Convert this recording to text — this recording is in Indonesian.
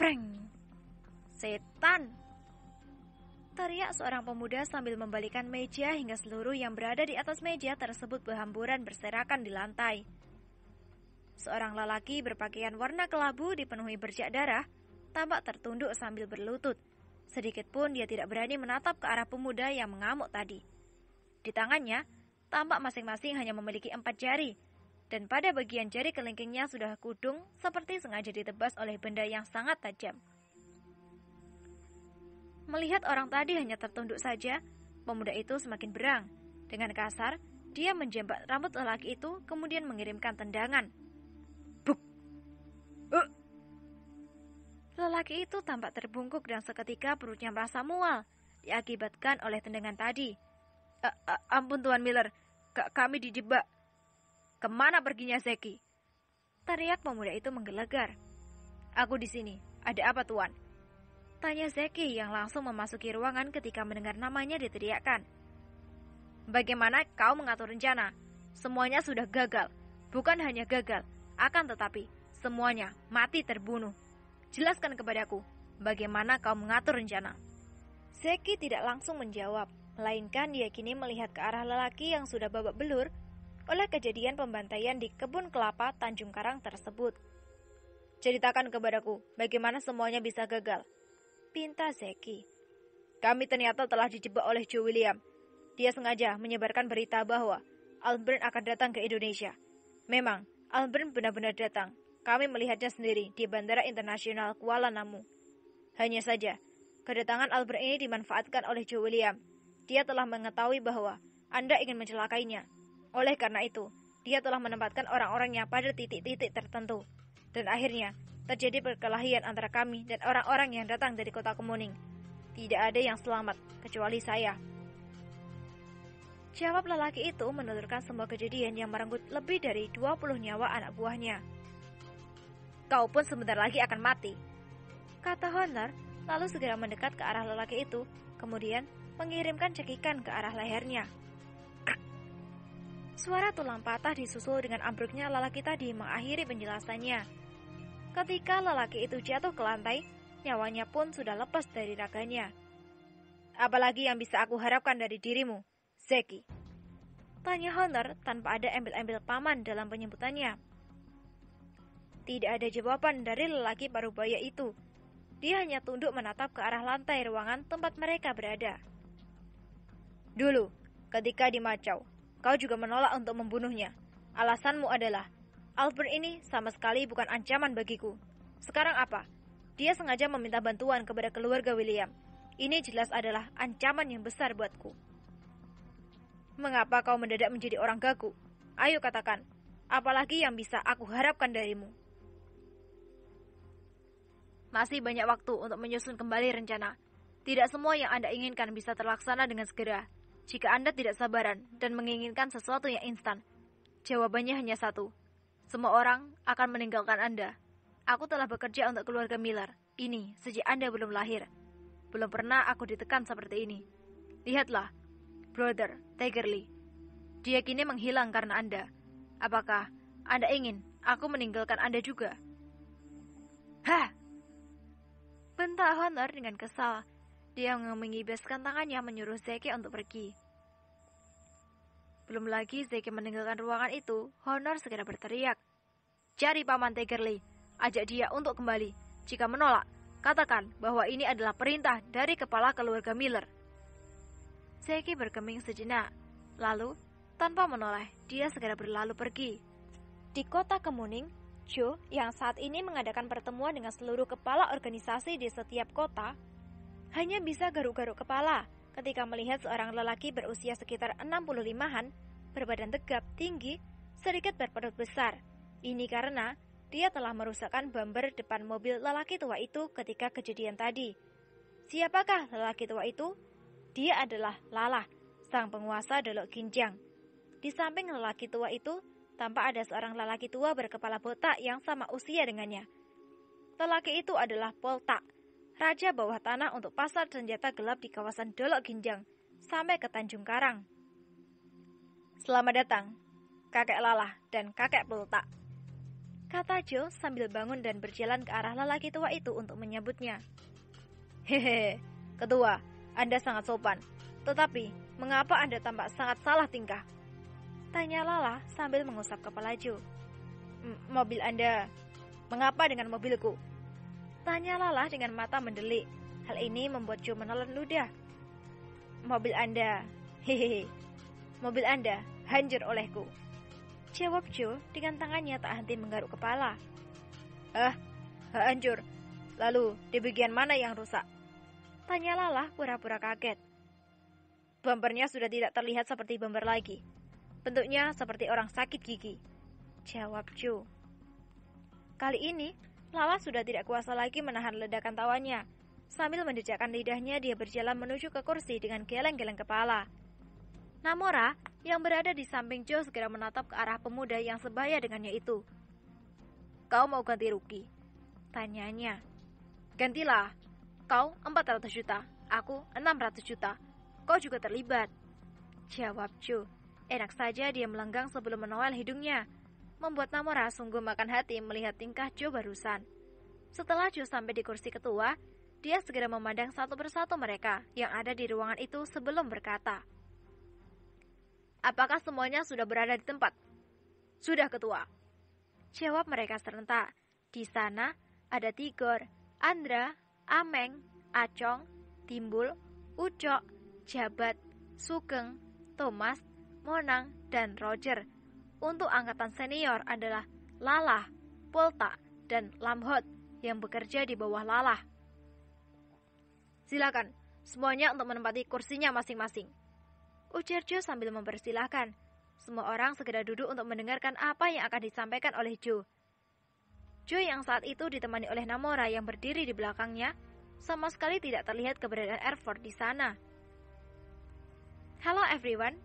Preng! Setan! Teriak seorang pemuda sambil membalikan meja hingga seluruh yang berada di atas meja tersebut berhamburan berserakan di lantai. Seorang lelaki berpakaian warna kelabu dipenuhi bercak darah, tampak tertunduk sambil berlutut. Sedikit pun dia tidak berani menatap ke arah pemuda yang mengamuk tadi. Di tangannya, tampak masing-masing hanya memiliki 4 jari, dan pada bagian jari kelingkingnya sudah kudung seperti sengaja ditebas oleh benda yang sangat tajam. Melihat orang tadi hanya tertunduk saja, pemuda itu semakin berang. Dengan kasar, dia menjambak rambut lelaki itu, kemudian mengirimkan tendangan. Buk! Lelaki itu tampak terbungkuk dan seketika perutnya merasa mual, diakibatkan oleh tendangan tadi. Ampun Tuan Miller, kami dijebak. Kemana perginya Zeki? Teriak pemuda itu menggelegar. Aku di sini. Ada apa Tuan? Tanya Zeki yang langsung memasuki ruangan ketika mendengar namanya diteriakkan. Bagaimana kau mengatur rencana? Semuanya sudah gagal. Bukan hanya gagal, akan tetapi semuanya mati terbunuh. Jelaskan kepadaku, bagaimana kau mengatur rencana? Zeki tidak langsung menjawab, melainkan dia kini melihat ke arah lelaki yang sudah babak belur oleh kejadian pembantaian di kebun kelapa Tanjung Karang tersebut. Ceritakan kepadaku, bagaimana semuanya bisa gagal? Pinta Zeki. Kami ternyata telah dijebak oleh Joe William. Dia sengaja menyebarkan berita bahwa Albert akan datang ke Indonesia. Memang, Albert benar-benar datang. Kami melihatnya sendiri di Bandara Internasional Kuala Namu. Hanya saja, kedatangan Albert ini dimanfaatkan oleh Joe William. Dia telah mengetahui bahwa Anda ingin mencelakainya. Oleh karena itu, dia telah menempatkan orang-orangnya pada titik-titik tertentu. Dan akhirnya, terjadi perkelahian antara kami dan orang-orang yang datang dari kota Kemuning. Tidak ada yang selamat, kecuali saya. Jawab lelaki itu menuturkan semua kejadian yang merenggut lebih dari 20 nyawa anak buahnya. Kau pun sebentar lagi akan mati, kata Honor, lalu segera mendekat ke arah lelaki itu, kemudian mengirimkan cekikan ke arah lehernya. Suara tulang patah disusul dengan ambruknya lelaki tadi mengakhiri penjelasannya. Ketika lelaki itu jatuh ke lantai, nyawanya pun sudah lepas dari raganya. Apalagi yang bisa aku harapkan dari dirimu, Zeki? Tanya Honor tanpa ada embel-embel paman dalam penyebutannya. Tidak ada jawaban dari lelaki parubaya itu. Dia hanya tunduk menatap ke arah lantai ruangan tempat mereka berada. Dulu, ketika di Macau, kau juga menolak untuk membunuhnya. Alasanmu adalah, Albert ini sama sekali bukan ancaman bagiku. Sekarang apa? Dia sengaja meminta bantuan kepada keluarga William. Ini jelas adalah ancaman yang besar buatku. Mengapa kau mendadak menjadi orang gagu? Ayo katakan, apalagi yang bisa aku harapkan darimu? Masih banyak waktu untuk menyusun kembali rencana. Tidak semua yang Anda inginkan bisa terlaksana dengan segera. Jika Anda tidak sabaran dan menginginkan sesuatu yang instan, jawabannya hanya satu. Semua orang akan meninggalkan Anda. Aku telah bekerja untuk keluarga Miller. Ini sejak Anda belum lahir. Belum pernah aku ditekan seperti ini. Lihatlah, Brother Tigerly. Dia kini menghilang karena Anda. Apakah Anda ingin aku meninggalkan Anda juga? Hah! Bentak Honor dengan kesal. Dia mengibaskan tangannya menyuruh Zeki untuk pergi. Belum lagi Zeki meninggalkan ruangan itu, Honor segera berteriak. Cari Paman Tigerly, ajak dia untuk kembali. Jika menolak, katakan bahwa ini adalah perintah dari kepala keluarga Miller. Zeki bergeming sejenak, lalu tanpa menoleh, dia segera berlalu pergi. Di kota Kemuning, Joe yang saat ini mengadakan pertemuan dengan seluruh kepala organisasi di setiap kota, hanya bisa garuk-garuk kepala ketika melihat seorang lelaki berusia sekitar 65-an, berbadan tegap, tinggi, sedikit berperut besar. Ini karena dia telah merusakkan bumper depan mobil lelaki tua itu ketika kejadian tadi. Siapakah lelaki tua itu? Dia adalah Lalah, sang penguasa Dolok Ginjang. Di samping lelaki tua itu, tampak ada seorang lelaki tua berkepala botak yang sama usia dengannya. Lelaki itu adalah Poltak, raja bawah tanah untuk pasar senjata gelap di kawasan Dolok Ginjang, sampai ke Tanjung Karang. Selamat datang, kakek Lalah dan kakek Poltak, kata Joe sambil bangun dan berjalan ke arah lelaki tua itu untuk menyambutnya. Hehe, ketua, Anda sangat sopan. Tetapi, mengapa Anda tampak sangat salah tingkah? Tanya Lala sambil mengusap kepala Joe. Mobil Anda, mengapa dengan mobilku? Tanya Lala dengan mata mendelik. Hal ini membuat Joe menelan ludah. Mobil Anda, hehehe, mobil Anda hancur olehku. Jawab Joe dengan tangannya tak henti menggaruk kepala. Hancur. Lalu, di bagian mana yang rusak? Tanya Lala pura-pura kaget. Bumpernya sudah tidak terlihat seperti bumper lagi. Bentuknya seperti orang sakit gigi. Jawab Joe. Kali ini, Lala sudah tidak kuasa lagi menahan ledakan tawanya. Sambil menjejakkan lidahnya, dia berjalan menuju ke kursi dengan geleng-geleng kepala. Namora, yang berada di samping Joe, segera menatap ke arah pemuda yang sebaya dengannya itu. Kau mau ganti rugi? Tanyanya. Gantilah. Kau 400 juta, aku 600 juta. Kau juga terlibat. Jawab Joe. Enak saja dia melenggang sebelum menoleh hidungnya. Membuat Namora sungguh makan hati melihat tingkah Joe barusan. Setelah Joe sampai di kursi ketua, dia segera memandang satu persatu mereka yang ada di ruangan itu sebelum berkata. Apakah semuanya sudah berada di tempat? Sudah, ketua. Jawab mereka serentak. Di sana ada Tigor, Andra, Ameng, Acong, Timbul, Ucok, Jabat, Sugeng, Thomas, Monang, dan Roger. Untuk angkatan senior adalah Lala, Polta, dan Lamhot yang bekerja di bawah Lala. Silakan, semuanya untuk menempati kursinya masing-masing. Ujar Joe sambil mempersilahkan. Semua orang segera duduk untuk mendengarkan apa yang akan disampaikan oleh Joe. Joe yang saat itu ditemani oleh Namora yang berdiri di belakangnya, sama sekali tidak terlihat keberadaan Airford di sana. Hello everyone.